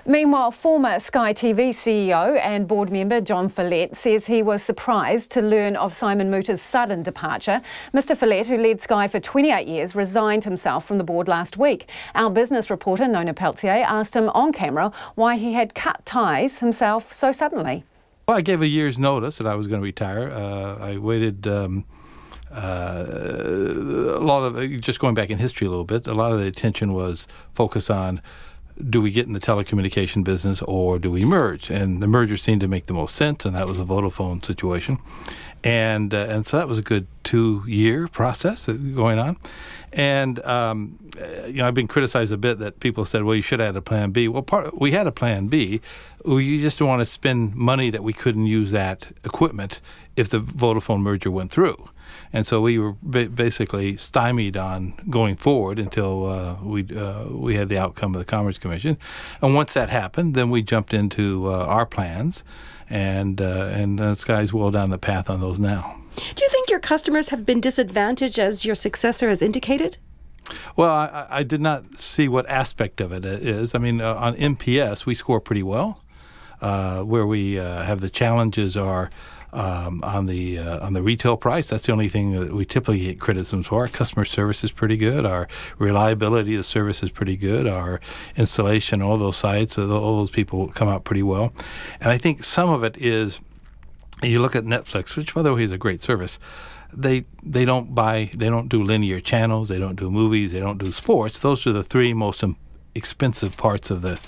Meanwhile, former Sky TV CEO and board member John Fellett says he was surprised to learn of Simon Moutter's sudden departure. Mr Fellett, who led Sky for 28 years, resigned himself from the board last week. Our business reporter, Nona Pelletier, asked him on camera why he had cut ties himself so suddenly. Well, I gave a year's notice that I was going to retire. I waited a lot of, just going back in history a little bit, a lot of the attention was focused on, do we get in the telecommunication business or do we merge? And the merger seemed to make the most sense, and that was a Vodafone situation. And so that was a good 2-year process going on. And, I've been criticized a bit that people said, well, you should have had a plan B. Well, we had a plan B. We just don't want to spend money that we couldn't use that equipment if the Vodafone merger went through. And so we were basically stymied on going forward until we had the outcome of the Commerce Commission. And once that happened, then we jumped into our plans, and Sky's well down the path on those now. Do you think your customers have been disadvantaged, as your successor has indicated? Well, I did not see what aspect of it is. I mean, on NPS, we score pretty well. Where we have the challenges are on the retail price. That's the only thing that we typically get criticisms for. Our customer service is pretty good. Our reliability of the service is pretty good. Our installation, all those sites, all those people come out pretty well. And I think some of it is, you look at Netflix, which by the way is a great service. They don't do linear channels. They don't do movies. They don't do sports. Those are the 3 most expensive parts of the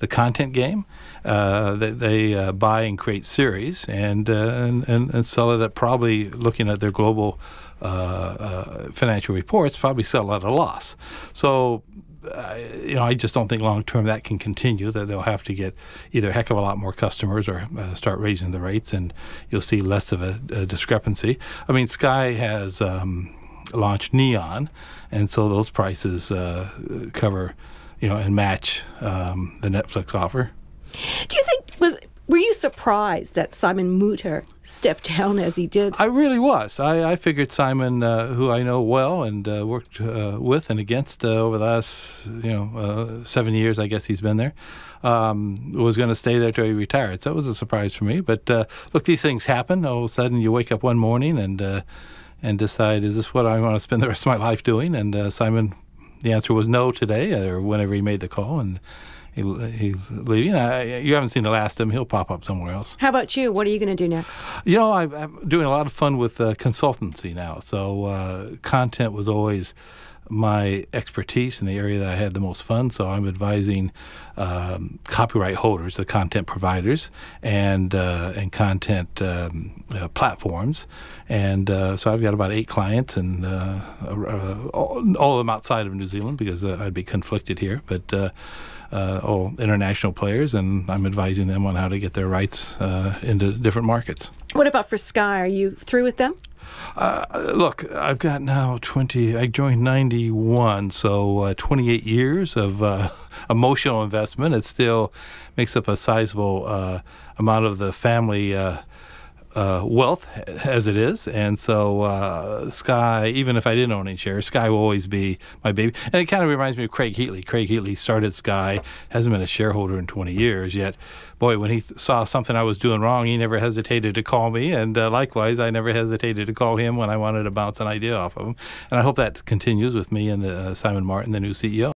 content game. They buy and create series and sell it at, probably looking at their global financial reports, probably sell at a loss. So I just don't think long term that can continue, that they'll have to get either a heck of a lot more customers or start raising the rates, and you'll see less of a discrepancy. I mean, Sky has launched Neon, and so those prices cover and match the Netflix offer. Do you think, were you surprised that Simon Moutter stepped down as he did? I really was. I figured Simon, who I know well and worked with and against over the last 7 years, I guess he's been there, was going to stay there till he retired. So it was a surprise for me. But look, these things happen. All of a sudden, you wake up one morning and decide, is this what I want to spend the rest of my life doing? And Simon, the answer was no today, or whenever he made the call, and he's leaving. You haven't seen the last of him. He'll pop up somewhere else. How about you? What are you going to do next? I'm doing a lot of fun with consultancy now. So content was always my expertise in the area that I had the most fun. So I'm advising copyright holders, the content providers, and content platforms. And so I've got about 8 clients, and all of them outside of New Zealand, because I'd be conflicted here, but all international players, and I'm advising them on how to get their rights into different markets. What about for Sky? Are you through with them? Look, I've got now I joined 91, so 28 years of emotional investment. It still makes up a sizable amount of the family wealth as it is, and so Sky, even if I didn't own any shares, Sky will always be my baby. And it kind of reminds me of Craig Heatley. Craig Heatley started Sky, hasn't been a shareholder in 20 years yet. Boy, when he saw something I was doing wrong, he never hesitated to call me, and likewise, I never hesitated to call him when I wanted to bounce an idea off of him. And I hope that continues with me and Simon Moutter, the new CEO.